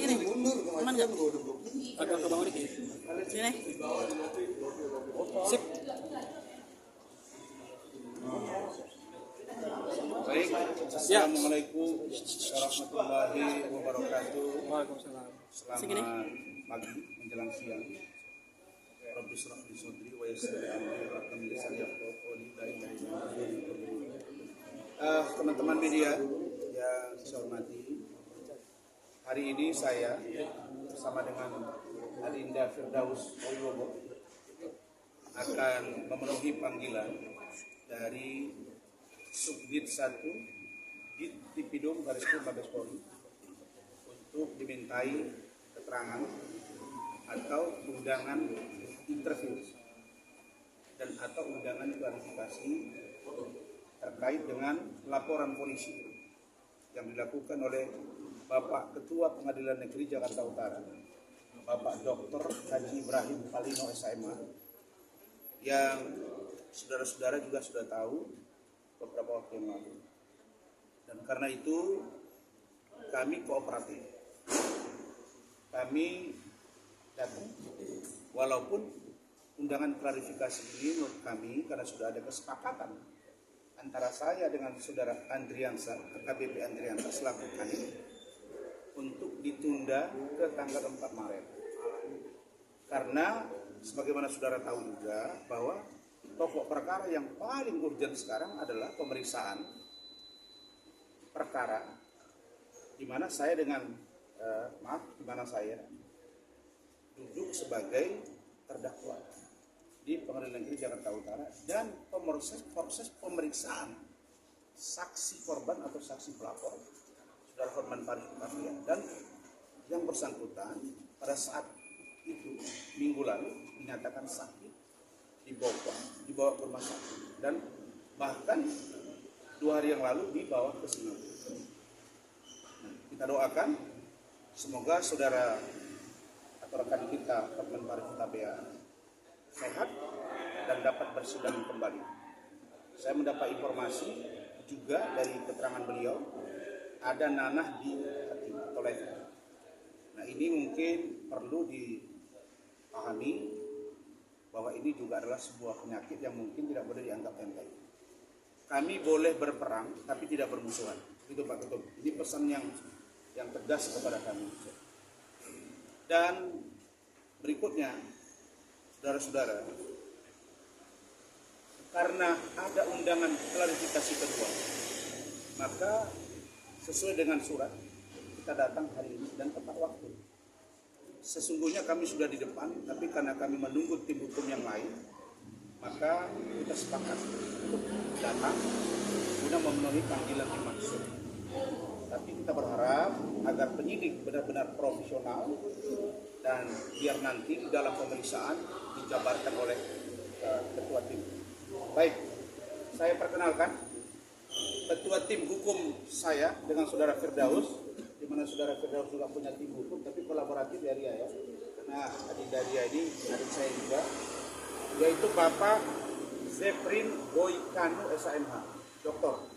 gini. Aman nggak? Agak ke bawah dikit. Sini. Sip. Baik, Assalamualaikum warahmatullahi wabarakatuh. Waalaikumsalam. Selamat pagi menjelang siang. Rabbi shrah li sadri wa yassir li amri wahlul 'uqdatam min lisani yafqahu qawli. La ilaha illallah. Teman-teman media yang saya hormati, hari ini saya bersama dengan Adinda Firdaus Wibowo akan memenuhi panggilan dari Subdit 1 Ditipidum Bareskrim Mabes Polri untuk dimintai keterangan atau undangan interview dan atau undangan klarifikasi terkait dengan laporan polisi yang dilakukan oleh Bapak Ketua Pengadilan Negeri Jakarta Utara, Bapak Dr. Haji Ibrahim Palino SMA, yang saudara-saudara juga sudah tahu beberapa waktu yang lalu. Dan karena itu kami kooperatif. Kami datang, walaupun undangan klarifikasi ini menurut kami karena sudah ada kesepakatan antara saya dengan saudara Andriansa, AKBP Andriansa selaku kanit, untuk ditunda ke tanggal 4 Maret. Karena sebagaimana saudara tahu juga bahwa pokok perkara yang paling urgent sekarang adalah pemeriksaan perkara di mana saya saya duduk sebagai terdakwa di Pengadilan Negeri Jakarta Utara dan proses pemeriksaan saksi korban atau saksi pelapor Saudara Hotman Paris Utapia, dan yang bersangkutan pada saat itu minggu lalu dinyatakan sakit, dibawa ke rumah sakit, dan bahkan 2 hari yang lalu dibawa ke Singapura. Kita doakan semoga saudara atau rekan kita Hotman Paris Utapia sehat dan dapat bersidang kembali. Saya mendapat informasi juga dari keterangan beliau ada nanah di hati atau leher. Nah, ini mungkin perlu dipahami bahwa ini juga adalah sebuah penyakit yang mungkin tidak boleh dianggap enteng. Kami boleh berperang tapi tidak bermusuhan. Itu Pak Ketum. Ini pesan yang tegas kepada kami. Dan berikutnya, saudara-saudara, karena ada undangan klarifikasi kedua, maka sesuai dengan surat kita datang hari ini dan tepat waktu. Sesungguhnya kami sudah di depan, tapi karena kami menunggu tim hukum yang lain, maka kita sepakat untuk datang guna memenuhi panggilan dimaksud. Tapi kita berharap agar penyidik benar-benar profesional dan biar nanti di dalam pemeriksaan dijabarkan oleh ketua tim. Baik, saya perkenalkan ketua tim hukum saya dengan saudara Firdaus, di mana saudara Firdaus juga punya tim hukum tapi kolaboratif dari ya. Nah, Adinda dia ini adik saya juga, yaitu Bapak Zefrin Boykanu SMH, doktor.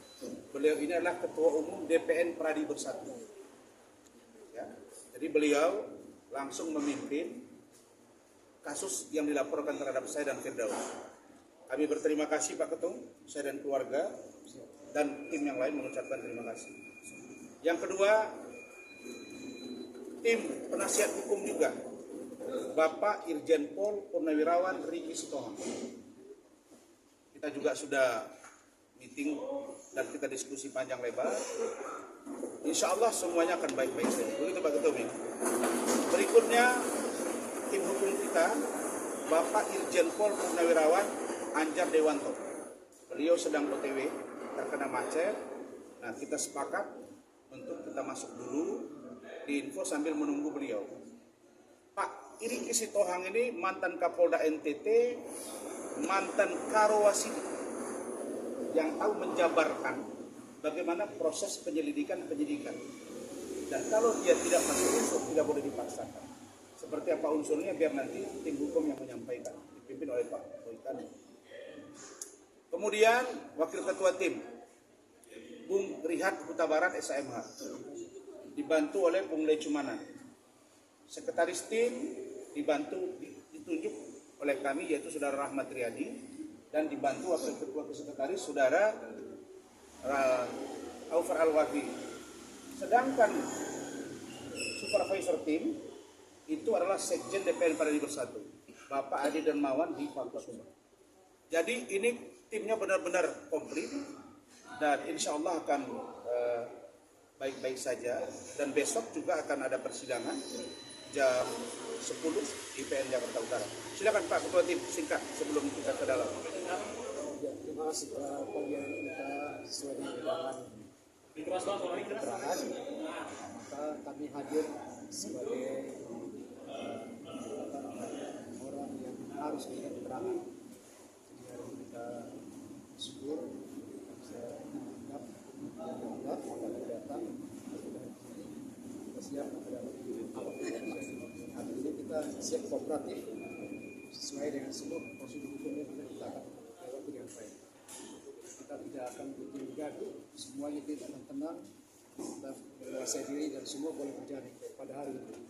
Beliau ini adalah ketua umum DPN Pradi Bersatu. Ya, jadi beliau langsung memimpin kasus yang dilaporkan terhadap saya dan Firdaus. Kami berterima kasih Pak Ketum, saya dan keluarga dan tim yang lain mengucapkan terima kasih. Yang kedua, tim penasihat hukum juga, Bapak Irjen Pol Purnawirawan Riki Sitohang. Kita juga sudah meeting dan kita diskusi panjang lebar. Insya Allah semuanya akan baik-baik saja. Begitu Pak Ketum. Berikutnya, tim hukum kita, Bapak Irjen Pol Purnawirawan Anjar Dewanto. Beliau sedang OTW, terkena macet. Nah, kita sepakat untuk kita masuk dulu di info sambil menunggu beliau. Pak Riki Sitohang ini mantan Kapolda NTT, mantan Karawasidi, yang tahu menjabarkan bagaimana proses penyidikan. Dan kalau dia tidak masuk unsur, tidak boleh dipaksakan. Seperti apa unsurnya biar nanti tim hukum yang menyampaikan, dipimpin oleh Pak Boykan. Kemudian Wakil Ketua Tim Bung Rihat Huta Barat SMH, dibantu oleh Bung Lecumanan. Sekretaris tim ditunjuk oleh kami yaitu Saudara Rahmat Riyadi, dan dibantu Wakil Ketua Sekretaris Saudara Aufar Al-Wafi. Sedangkan supervisor tim itu adalah Sekjen DPR Partai Bersatu, Bapak Adi Darmawan di Pakusumo. Jadi ini timnya benar-benar komplit dan insya Allah akan baik-baik saja. Dan besok juga akan ada persidangan jam 10 di PN Jakarta Utara. Silakan Pak Ketua Tim, singkat sebelum kita ke dalam. Ya, terima kasih Pak. Pagi ini kita sesuai dengan keterangan, maka kami hadir sebagai orang yang harus memberikan keterangan. Jadi hari ini kita syukur bisa menganggap yang benar akan datang kita siap menghadapi apapun yang terjadi. Hari ini kita siap kooperatif sesuai dengan seluruh prosedur hukum yang kita akan lewati dengan baik. Kita tidak akan bikin gaduh, semuanya tidak akan tenang, kita menguasai diri dan semua boleh terjadi pada hari ini.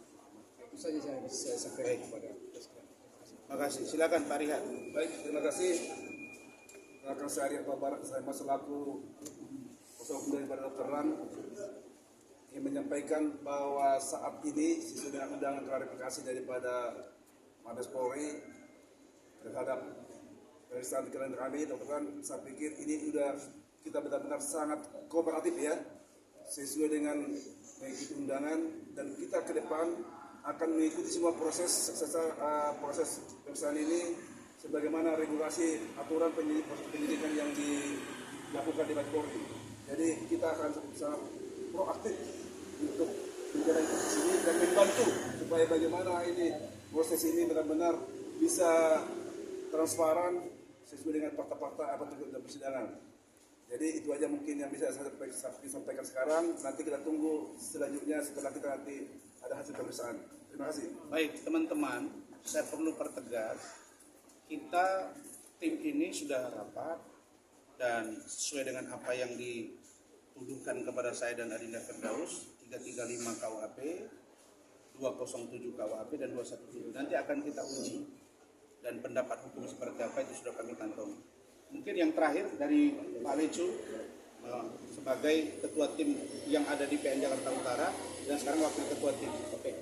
Itu saja saya bisa sampaikan kepada Presiden. Terima kasih. Silakan Pak Rihan. Baik, terima kasih. Rekan saya Arya Barat, saya selaku kuasa hukum daripada Dr. Ran ingin menyampaikan bahwa saat ini sesuai dengan undangan klarifikasi daripada Mabes Polri terhadap pemeriksaan klien kami, Dr. Ran, saya pikir ini sudah kita benar-benar sangat kooperatif ya, sesuai dengan mengikuti undangan, dan kita ke depan akan mengikuti semua proses pemeriksaan ini sebagaimana regulasi aturan penyidikan yang dilakukan di Mabes Polri. Jadi kita akan sangat proaktif untuk menjalani proses ini dan membantu supaya bagaimana ini proses ini benar-benar bisa transparan sesuai dengan fakta-fakta apa terjadi dalam persidangan. Jadi itu aja mungkin yang bisa saya sampaikan sekarang. Nanti kita tunggu selanjutnya setelah kita nanti ada hasil pemeriksaan. Terima kasih. Baik teman-teman, saya perlu pertegas, kita tim ini sudah rapat dan sesuai dengan apa yang dituduhkan kepada saya dan Adinda Firdaus, 335 KUHP, 207 KUHP dan 217. Nanti akan kita uji dan pendapat hukum seperti apa itu sudah kami kantongi. Mungkin yang terakhir dari Pak Lecu sebagai ketua tim yang ada di PN Jakarta Utara dan sekarang wakil ketua tim. Oke.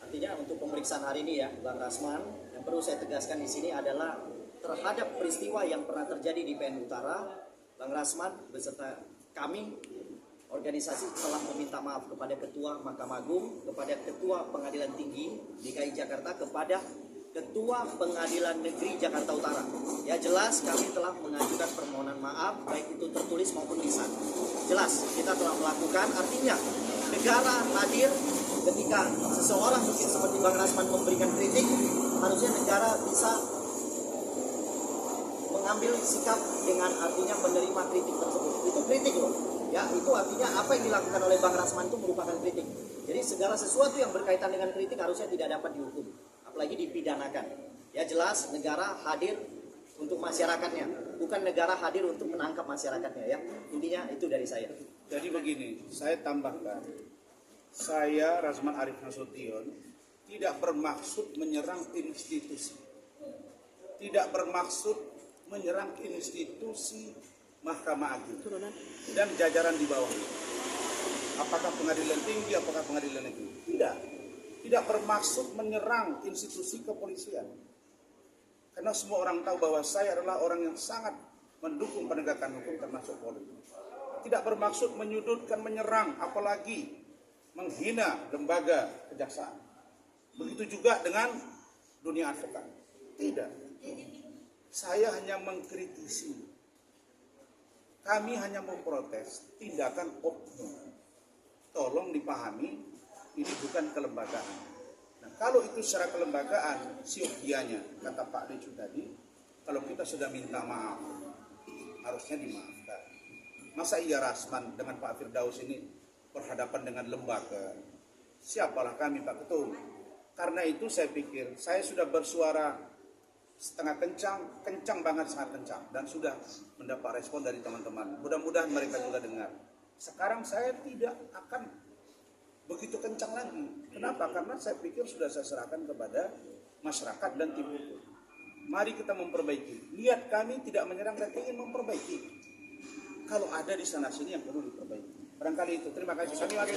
Artinya untuk pemeriksaan hari ini ya, Bang Rasman, yang perlu saya tegaskan di sini adalah terhadap peristiwa yang pernah terjadi di PN Utara, Bang Rasman beserta kami organisasi telah meminta maaf kepada Ketua Mahkamah Agung, kepada Ketua Pengadilan Tinggi DKI Jakarta, kepada Ketua Pengadilan Negeri Jakarta Utara. Ya jelas kami telah mengajukan permohonan maaf baik itu tertulis maupun lisan. Jelas kita telah melakukan, artinya negara hadir ketika seseorang mungkin seperti Bang Rasman memberikan kritik, harusnya negara bisa mengambil sikap dengan artinya menerima kritik tersebut. Itu kritik loh. Ya, itu artinya apa yang dilakukan oleh Bang Rasman itu merupakan kritik. Jadi segala sesuatu yang berkaitan dengan kritik harusnya tidak dapat dihukum, apalagi dipidanakan. Ya jelas negara hadir untuk masyarakatnya, bukan negara hadir untuk menangkap masyarakatnya ya. Intinya itu dari saya. Jadi begini, saya tambahkan, saya Rasman Arif Nasution tidak bermaksud menyerang institusi, tidak bermaksud menyerang institusi Mahkamah Agung dan jajaran di bawahnya. Apakah pengadilan tinggi, apakah pengadilan negeri? Tidak bermaksud menyerang institusi kepolisian. Karena semua orang tahu bahwa saya adalah orang yang sangat mendukung penegakan hukum termasuk Polri. Tidak bermaksud menyudutkan, menyerang, apalagi menghina lembaga kejaksaan. Begitu juga dengan dunia advokat. Tidak. Saya hanya mengkritisi. Kami hanya memprotes tindakan oknum. Tolong dipahami, ini bukan kelembagaan. Nah, kalau itu secara kelembagaan, siogianya, kata Pak Lecu tadi, kalau kita sudah minta maaf, harusnya dimaafkan. Masa iya Rasman dengan Pak Firdaus ini berhadapan dengan lembaga? Siapalah kami Pak Ketum? Karena itu saya pikir, saya sudah bersuara setengah kencang banget, sangat kencang, dan sudah mendapat respon dari teman-teman. Mudah-mudahan mereka juga dengar. Sekarang saya tidak akan begitu kencang lagi. Kenapa? Karena saya pikir sudah saya serahkan kepada masyarakat dan tim hukum. Mari kita memperbaiki. Niat kami tidak menyerang dan ingin memperbaiki. Kalau ada di sana sini yang perlu diperbaiki. Barangkali itu. Terima kasih. Kami masih